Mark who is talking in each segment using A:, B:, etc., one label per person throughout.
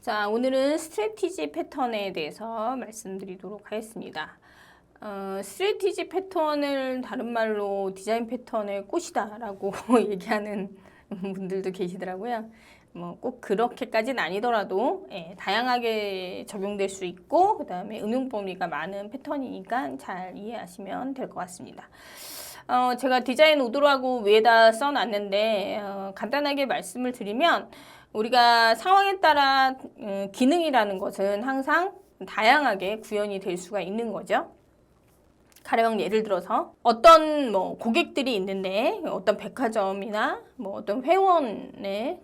A: 자, 오늘은 스트래티지 패턴에 대해서 말씀드리도록 하겠습니다. 스트래티지 패턴을 다른 말로 디자인 패턴의 꽃이다 라고 얘기하는 분들도 계시더라고요. 뭐 꼭 그렇게까지는 아니더라도 다양하게 적용될 수 있고 그 다음에 응용 범위가 많은 패턴이니까 잘 이해하시면 될 것 같습니다. 제가 디자인 오더라고 위에다 써놨는데 간단하게 말씀을 드리면 우리가 상황에 따라 기능이라는 것은 항상 다양하게 구현이 될 수가 있는 거죠. 가령 예를 들어서 어떤 고객들이 있는데 어떤 백화점이나 어떤 회원의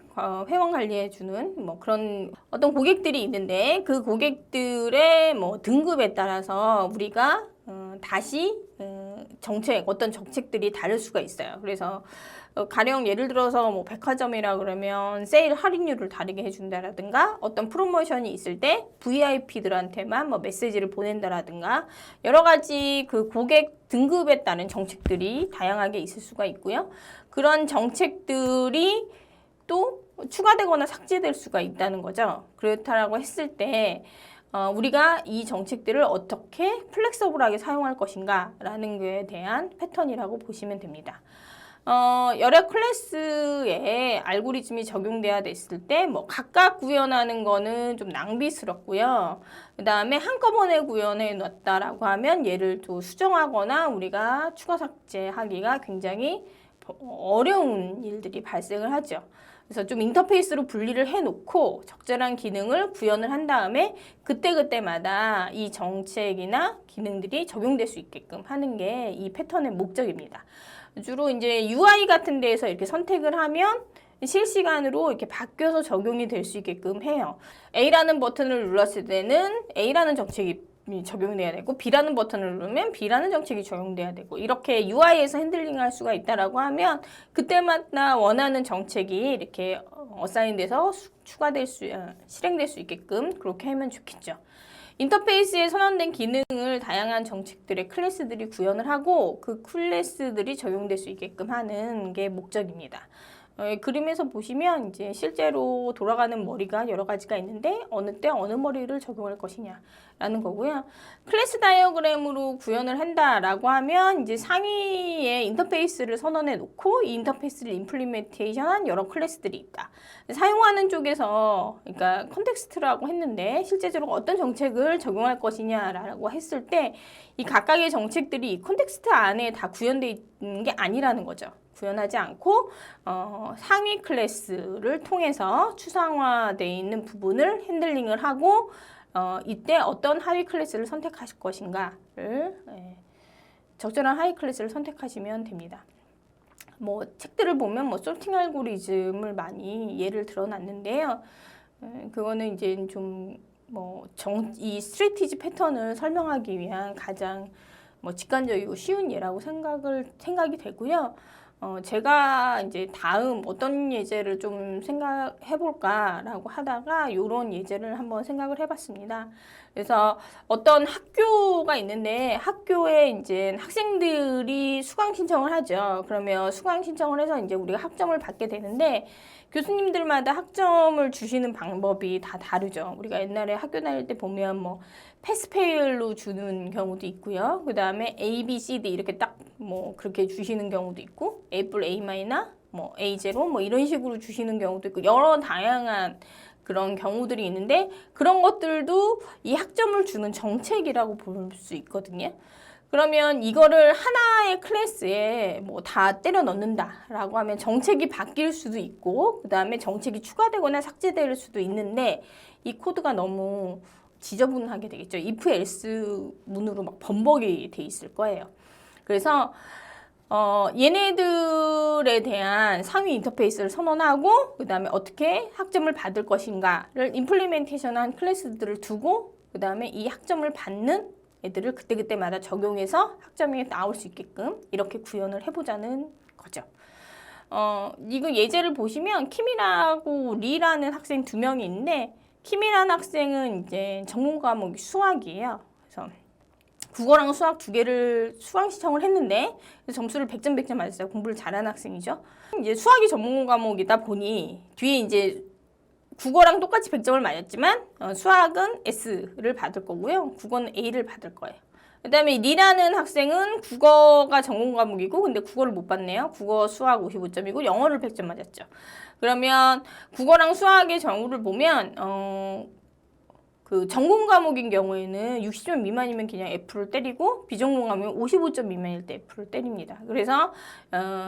A: 회원 관리해주는 그런 어떤 고객들이 있는데 그 고객들의 등급에 따라서 우리가 다시 어떤 정책들이 다를 수가 있어요. 그래서 가령 예를 들어서 백화점이라 그러면 세일 할인율을 다르게 해준다라든가 어떤 프로모션이 있을 때 VIP들한테만 메시지를 보낸다라든가 여러 가지 그 고객 등급에 따른 정책들이 다양하게 있을 수가 있고요. 그런 정책들이 또 추가되거나 삭제될 수가 있다는 거죠. 그렇다라고 했을 때 우리가 이 정책들을 어떻게 플렉서블하게 사용할 것인가 라는 것에 대한 패턴이라고 보시면 됩니다. 여러 클래스에 알고리즘이 적용돼야 됐을 때 각각 구현하는 거는 좀 낭비스럽고요. 그 다음에 한꺼번에 구현해 놨다라고 하면 얘를 또 수정하거나 우리가 추가 삭제하기가 굉장히 어려운 일들이 발생을 하죠. 그래서 좀 인터페이스로 분리를 해놓고 적절한 기능을 구현을 한 다음에 그때그때마다 이 정책이나 기능들이 적용될 수 있게끔 하는 게 이 패턴의 목적입니다. 주로 이제 UI 같은 데에서 이렇게 선택을 하면 실시간으로 이렇게 바뀌어서 적용이 될 수 있게끔 해요. A라는 버튼을 눌렀을 때는 A라는 정책이 적용돼야 되고 B라는 버튼을 누르면 B라는 정책이 적용돼야 되고 이렇게 UI에서 핸들링할 수가 있다라고 하면 그때마다 원하는 정책이 이렇게 어사인돼서 실행될 수 있게끔 그렇게 하면 좋겠죠. 인터페이스에 선언된 기능을 다양한 정책들의 클래스들이 구현을 하고 그 클래스들이 적용될 수 있게끔 하는 게 목적입니다. 그림에서 보시면 이제 실제로 돌아가는 머리가 여러 가지가 있는데 어느 때 어느 머리를 적용할 것이냐라는 거고요. 클래스 다이어그램으로 구현을 한다라고 하면 이제 상위에 인터페이스를 선언해 놓고 이 인터페이스를 임플리멘테이션한 여러 클래스들이 있다. 사용하는 쪽에서 그러니까 컨텍스트라고 했는데 실제적으로 어떤 정책을 적용할 것이냐라고 했을 때 이 각각의 정책들이 이 컨텍스트 안에 다 구현되어 있는 게 아니라는 거죠. 구현하지 않고 상위 클래스를 통해서 추상화되어 있는 부분을 핸들링을 하고 이때 어떤 하위 클래스를 선택하실 것인가를 적절한 하위 클래스를 선택하시면 됩니다. 책들을 보면 소팅 알고리즘을 많이 예를 들어놨는데요. 그거는 이제 좀 이 스트래티지 패턴을 설명하기 위한 가장 직관적이고 쉬운 예라고 생각이 되고요. 제가 이제 다음 어떤 예제를 좀 생각해볼까라고 하다가 이런 예제를 한번 생각을 해봤습니다. 그래서 어떤 학교가 있는데 학교에 이제 학생들이 수강 신청을 하죠. 그러면 수강 신청을 해서 이제 우리가 학점을 받게 되는데 교수님들마다 학점을 주시는 방법이 다 다르죠. 우리가 옛날에 학교 다닐 때 보면 패스페일로 주는 경우도 있고요. 그 다음에 A, B, C, D 이렇게 딱 그렇게 주시는 경우도 있고 A+, A-, A0 이런 식으로 주시는 경우도 있고 여러 다양한 그런 경우들이 있는데 그런 것들도 이 학점을 주는 정책이라고 볼 수 있거든요. 그러면 이거를 하나의 클래스에 다 때려 넣는다라고 하면 정책이 바뀔 수도 있고 그 다음에 정책이 추가되거나 삭제될 수도 있는데 이 코드가 너무 지저분하게 되겠죠. if else 문으로 번복이 돼 있을 거예요. 그래서 얘네들에 대한 상위 인터페이스를 선언하고 그 다음에 어떻게 학점을 받을 것인가를 임플리멘테이션한 클래스들을 두고 그 다음에 이 학점을 받는 애들을 그때그때마다 적용해서 학점이 나올 수 있게끔 이렇게 구현을 해보자는 거죠. 이거 예제를 보시면 킴이라고 리라는 학생 2명이 있는데 킴이라는 학생은 이제 전공 과목이 수학이에요. 그래서 국어랑 수학 2개를 수강 신청을 했는데 점수를 100점 100점 맞았어요. 공부를 잘하는 학생이죠. 이제 수학이 전공 과목이다 보니 뒤에 이제 국어랑 똑같이 100점을 맞았지만 수학은 S를 받을 거고요. 국어는 A를 받을 거예요. 그 다음에 리라는 학생은 국어가 전공 과목이고 근데 국어를 못 봤네요. 국어 수학 55점이고 영어를 100점 맞았죠. 그러면 국어랑 수학의 정우를 보면 그 전공 과목인 경우에는 60점 미만이면 그냥 F를 때리고 비전공 과목은 55점 미만일 때 F를 때립니다. 그래서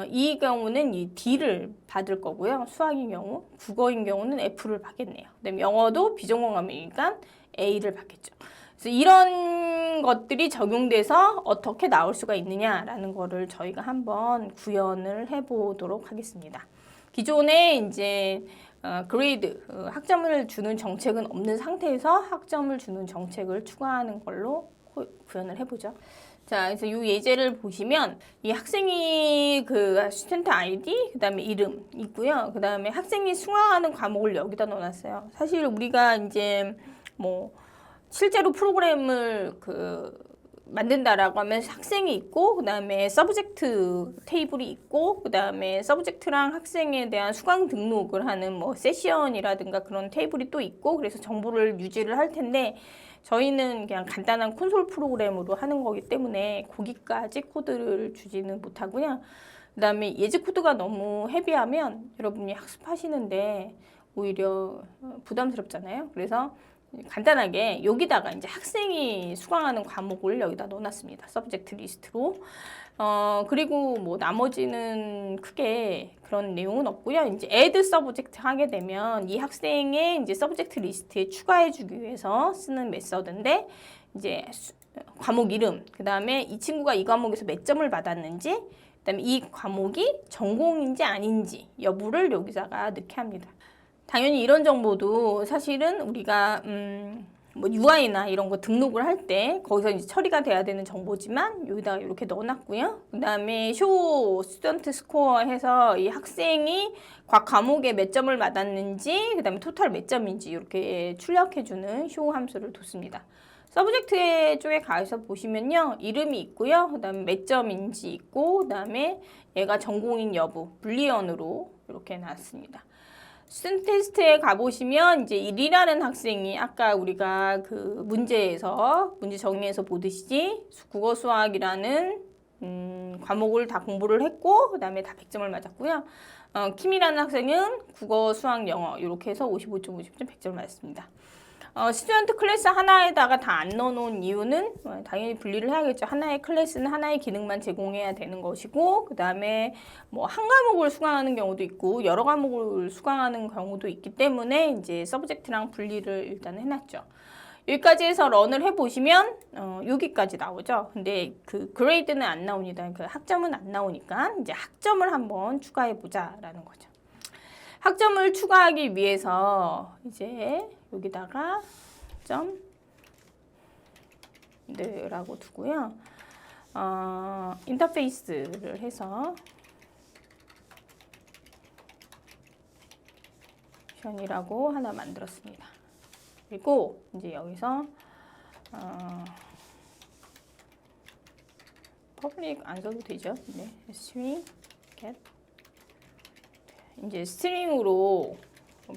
A: 이 경우는 이 D를 받을 거고요. 수학인 경우, 국어인 경우는 F를 받겠네요. 그다음에 영어도 비전공 과목이니까 A를 받겠죠. 그래서 이런 것들이 적용돼서 어떻게 나올 수가 있느냐라는 거를 저희가 한번 구현을 해보도록 하겠습니다. 기존에 이제 그레이드, 학점을 주는 정책은 없는 상태에서 학점을 주는 정책을 추가하는 걸로 구현을 해보죠. 자, 그래서 이 예제를 보시면 이 학생이 그 스튜던트 아이디, 그 다음에 이름 있고요. 그 다음에 학생이 수강하는 과목을 여기다 넣어놨어요. 사실 우리가 이제 뭐 실제로 프로그램을 만든다라고 하면 학생이 있고 그 다음에 서브젝트 테이블이 있고 그 다음에 서브젝트랑 학생에 대한 수강 등록을 하는 뭐 세션이라든가 그런 테이블이 또 있고 그래서 정보를 유지를 할 텐데 저희는 그냥 간단한 콘솔 프로그램으로 하는 거기 때문에 거기까지 코드를 주지는 못하고요. 그 다음에 예제 코드가 너무 헤비하면 여러분이 학습하시는데 오히려 부담스럽잖아요. 그래서 간단하게 여기다가 이제 학생이 수강하는 과목을 여기다 넣어놨습니다. 서브젝트 리스트로. 그리고 뭐 나머지는 크게 그런 내용은 없고요. 이제 add 서브젝트 하게 되면 이 학생의 이제 서브젝트 리스트에 추가해주기 위해서 쓰는 메서드인데 이제 과목 이름, 그 다음에 이 친구가 이 과목에서 몇 점을 받았는지, 그 다음에 이 과목이 전공인지 아닌지 여부를 여기다가 넣게 합니다. 당연히 이런 정보도 사실은 우리가 뭐 UI나 이런 거 등록을 할 때 거기서 이제 처리가 돼야 되는 정보지만 여기다가 이렇게 넣어놨고요. 그 다음에 show student score 해서 이 학생이 각 과목에 몇 점을 받았는지 그 다음에 토탈 몇 점인지 이렇게 출력해주는 show 함수를 뒀습니다. 서브젝트 쪽에 가서 보시면요. 이름이 있고요. 그 다음에 몇 점인지 있고 그 다음에 얘가 전공인 여부 불리언으로 이렇게 놨습니다. 스튜던트 테스트에 가보시면 이제 이 리라는 학생이 아까 우리가 그 문제에서 문제 정리해서 보듯이 국어 수학이라는 과목을 다 공부를 했고 그 다음에 다 100점을 맞았고요. 킴이라는 학생은 국어 수학 영어 이렇게 해서 55점 50점 100점을 맞았습니다. 스튜던트 클래스 하나에다가 다 안 넣어놓은 이유는 당연히 분리를 해야겠죠. 하나의 클래스는 하나의 기능만 제공해야 되는 것이고 그 다음에 뭐 한 과목을 수강하는 경우도 있고 여러 과목을 수강하는 경우도 있기 때문에 이제 서브젝트랑 분리를 일단 해놨죠. 여기까지 해서 런을 해보시면 여기까지 나오죠. 근데 그 그레이드는 안 나옵니다. 그 학점은 안 나오니까 이제 학점을 한번 추가해보자라는 거죠. 학점을 추가하기 위해서 이제 여기다가 점 라고 두고요. 인터페이스를 해서 션이라고 하나 만들었습니다. 그리고 이제 여기서 퍼블릭 안 써도 되죠. 네, string get 이제 스트링으로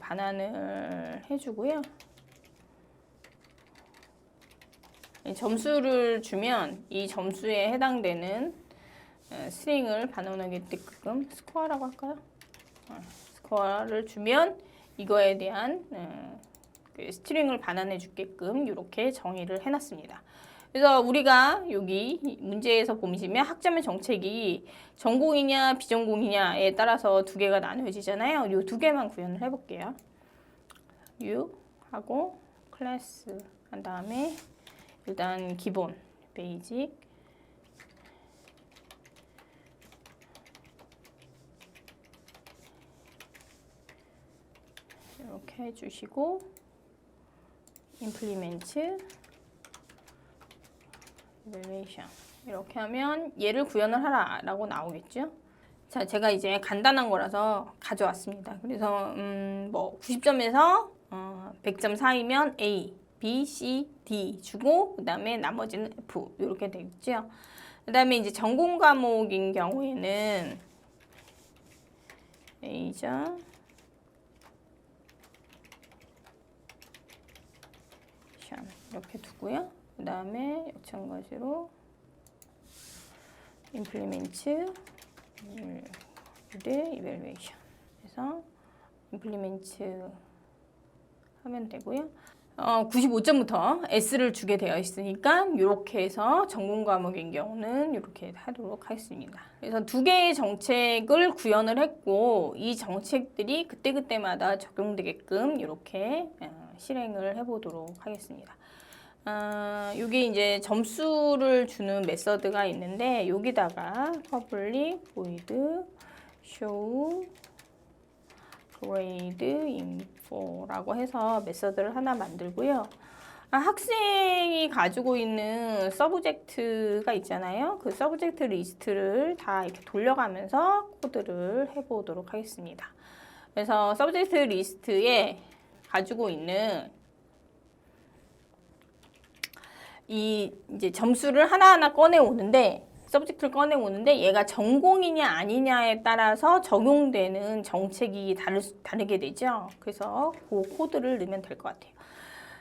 A: 반환을 해주고요. 점수를 주면 이 점수에 해당되는 스트링을 반환하게끔 스코어라고 할까요? 스코어를 주면 이거에 대한 스트링을 반환해 주게끔 이렇게 정의를 해놨습니다. 그래서 우리가 여기 문제에서 보시면 학점의 정책이 전공이냐 비전공이냐에 따라서 두 개가 나눠지잖아요. 이 두 개만 구현을 해볼게요. U 하고 클래스 한 다음에 일단 기본 베이직 이렇게 해주시고 implement evaluation 이렇게 하면 얘를 구현을 하라 라고 나오겠죠. 자, 제가 이제 간단한 거라서 가져왔습니다. 그래서 뭐 90점에서 100점 사이면 A, B, C, D 주고 그 다음에 나머지는 F 이렇게 되겠죠. 그 다음에 이제 전공 과목인 경우에는 A자 이렇게 두고요. 그 다음에 마찬가지로 implement evaluation 해서 implement 하면 되고요. 95점부터 S를 주게 되어 있으니까 이렇게 해서 전공 과목인 경우는 이렇게 하도록 하겠습니다. 그래서 두 개의 정책을 구현을 했고 이 정책들이 그때그때마다 적용되게끔 이렇게 실행을 해보도록 하겠습니다. 이게 이제 점수를 주는 메서드가 있는데 여기다가 public void show grade info라고 해서 메서드를 하나 만들고요. 학생이 가지고 있는 서브젝트가 있잖아요. 그 서브젝트 리스트를 다 이렇게 돌려가면서 코드를 해보도록 하겠습니다. 그래서 서브젝트 리스트에 가지고 있는 이제 점수를 하나하나 꺼내 오는데 서브젝트를 꺼내 오는데 얘가 전공이냐 아니냐에 따라서 적용되는 정책이 다르게 되죠. 그래서 그 코드를 넣으면 될 것 같아요.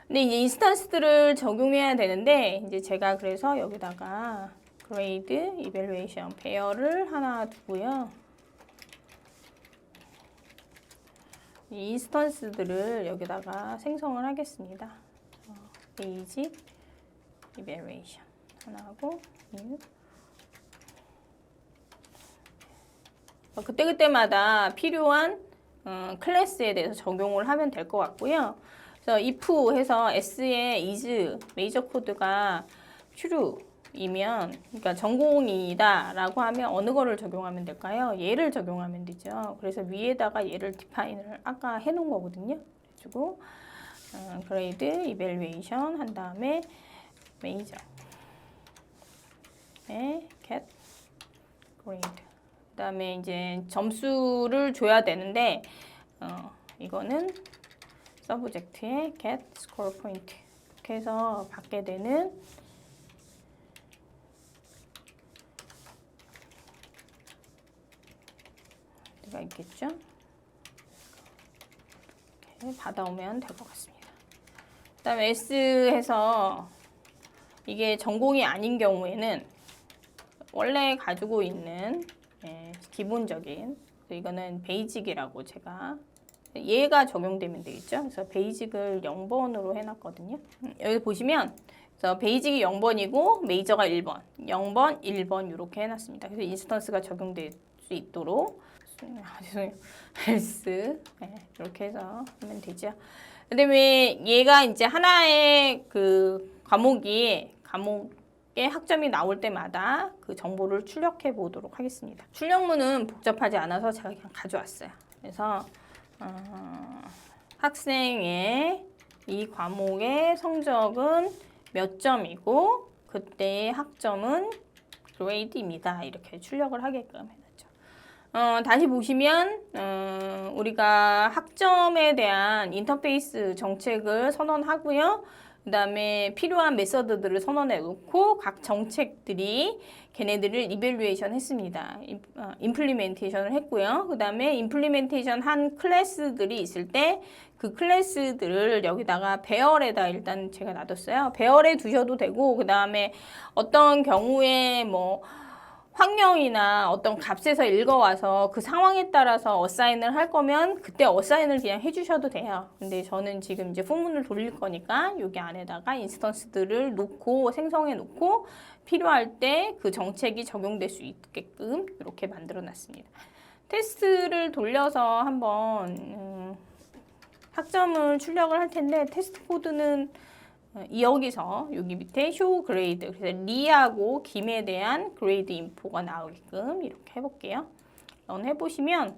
A: 근데 이제 인스턴스들을 적용해야 되는데 이제 제가 그래서 여기다가 grade evaluation 페어를 하나 두고요. 이 인스턴스들을 여기다가 생성을 하겠습니다. basic evaluation 하나 하고 그때그때마다 필요한 클래스에 대해서 적용을 하면 될 것 같고요. 그래서 if 해서 s의 is 메이저 코드가 true이면 그러니까 전공이다 라고 하면 어느 거를 적용하면 될까요? 얘를 적용하면 되죠. 그래서 위에다가 얘를 define을 아까 해놓은 거거든요. 그래가지고 grade evaluation 한 다음에 major get grade 그 다음에 이제 점수를 줘야 되는데 이거는 서브젝트에 get score point 이렇게 해서 받게 되는 데가 있겠죠. 이렇게 받아오면 될 것 같습니다. 그 다음에 S 해서 이게 전공이 아닌 경우에는 원래 가지고 있는 기본적인 이거는 베이직이라고 제가 얘가 적용되면 되겠죠. 그래서 베이직을 0번으로 해놨거든요. 여기 보시면 그래서 베이직이 0번이고 메이저가 1번, 0번, 1번 이렇게 해놨습니다. 그래서 인스턴스가 적용될 수 있도록 죄송해요. else 이렇게 해서 하면 되죠. 그다음에 얘가 이제 하나의 그 과목의 학점이 나올 때마다 그 정보를 출력해 보도록 하겠습니다. 출력문은 복잡하지 않아서 제가 그냥 가져왔어요. 그래서 학생의 이 과목의 성적은 몇 점이고 그때의 학점은 그레이드입니다. 이렇게 출력을 하게끔 해놨죠. 다시 보시면 우리가 학점에 대한 인터페이스 정책을 선언하고요. 그 다음에 필요한 메서드들을 선언해 놓고 각 정책들이 걔네들을 이밸류에이션 했습니다. 임플리멘테이션을 했고요. 그 다음에 임플리멘테이션 한 클래스들이 있을 때 그 클래스들을 여기다가 배열에다 일단 제가 놔뒀어요. 배열에 두셔도 되고 그 다음에 어떤 경우에 뭐 확령이나 어떤 값에서 읽어와서 그 상황에 따라서 어사인을 할 거면 그때 어사인을 그냥 해주셔도 돼요. 근데 저는 지금 이제 포문을 돌릴 거니까 여기 안에다가 인스턴스들을 놓고 생성해 놓고 필요할 때 그 정책이 적용될 수 있게끔 이렇게 만들어 놨습니다. 테스트를 돌려서 한번 학점을 출력을 할 텐데 테스트 코드는 여기서 여기 밑에 show grade 그래서 리하고 김에 대한 grade info가 나오게끔 이렇게 해볼게요. 런 해보시면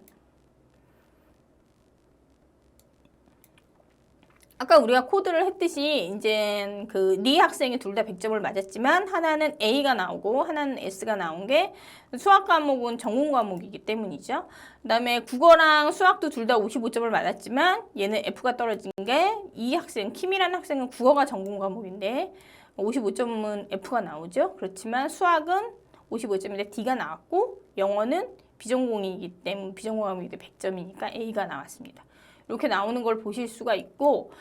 A: 아까 우리가 코드를 했듯이 이제 그 리 학생이 둘 다 100점을 맞았지만 하나는 A가 나오고 하나는 S가 나온 게 수학 과목은 전공 과목이기 때문이죠. 그 다음에 국어랑 수학도 둘 다 55점을 맞았지만 얘는 F가 떨어진 게 이 학생, 킴이라는 학생은 국어가 전공 과목인데 55점은 F가 나오죠. 그렇지만 수학은 55점인데 D가 나왔고 영어는 비전공이기 때문에 비전공 과목이기 때문에 100점이니까 A가 나왔습니다. 이렇게 나오는 걸 보실 수가 있고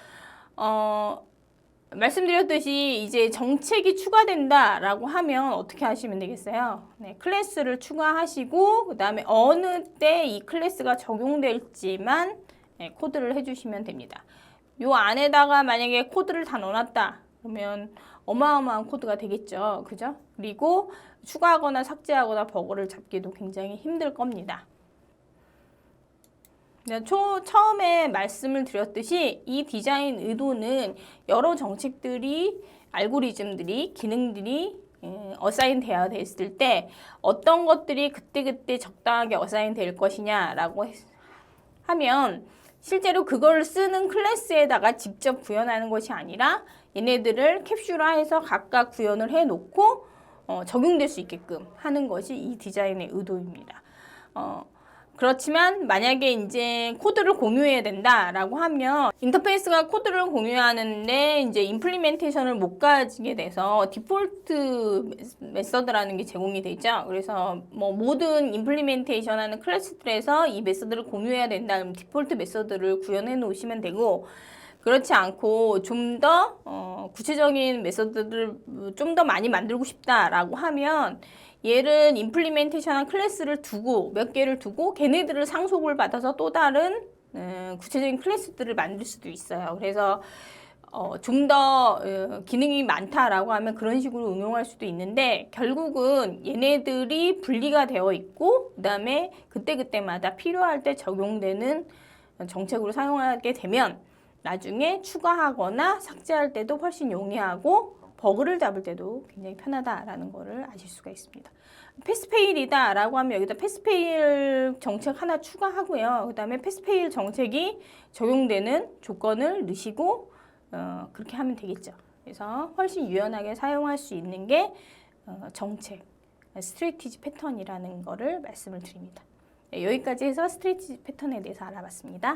A: 말씀드렸듯이 이제 정책이 추가된다라고 하면 어떻게 하시면 되겠어요? 네, 클래스를 추가하시고 그 다음에 어느 때 이 클래스가 적용될지만 네, 코드를 해주시면 됩니다. 요 안에다가 만약에 코드를 다 넣어놨다 그러면 어마어마한 코드가 되겠죠. 그죠? 그리고 추가하거나 삭제하거나 버그를 잡기도 굉장히 힘들 겁니다. 처음에 말씀을 드렸듯이 이 디자인 의도는 여러 정책들이, 알고리즘들이, 기능들이 어사인 되어 있을 때 어떤 것들이 그때그때 적당하게 어사인 될 것이냐라고 하면 실제로 그걸 쓰는 클래스에다가 직접 구현하는 것이 아니라 얘네들을 캡슐화해서 각각 구현을 해놓고 적용될 수 있게끔 하는 것이 이 디자인의 의도입니다. 그렇지만 만약에 이제 코드를 공유해야 된다라고 하면 인터페이스가 코드를 공유하는데 이제 임플리멘테이션을 못 가지게 돼서 디폴트 메서드라는 게 제공이 되죠. 그래서 뭐 모든 임플리멘테이션 하는 클래스들에서 이 메서드를 공유해야 된다. 그럼 디폴트 메서드를 구현해 놓으시면 되고 그렇지 않고 좀 더 구체적인 메서드를 좀 더 많이 만들고 싶다라고 하면 얘를 임플리멘테이션한 클래스를 두고 몇 개를 두고 걔네들을 상속을 받아서 또 다른 구체적인 클래스들을 만들 수도 있어요. 그래서 좀 더 기능이 많다라고 하면 그런 식으로 응용할 수도 있는데 결국은 얘네들이 분리가 되어 있고 그다음에 그때그때마다 필요할 때 적용되는 정책으로 사용하게 되면 나중에 추가하거나 삭제할 때도 훨씬 용이하고 버그를 잡을 때도 굉장히 편하다라는 거를 아실 수가 있습니다. 패스페일이다 라고 하면 여기다 패스페일 정책 하나 추가하고요. 그 다음에 패스페일 정책이 적용되는 조건을 넣으시고 그렇게 하면 되겠죠. 그래서 훨씬 유연하게 사용할 수 있는 게 정책, 스트래티지 패턴이라는 거를 말씀을 드립니다. 네, 여기까지 해서 스트래티지 패턴에 대해서 알아봤습니다.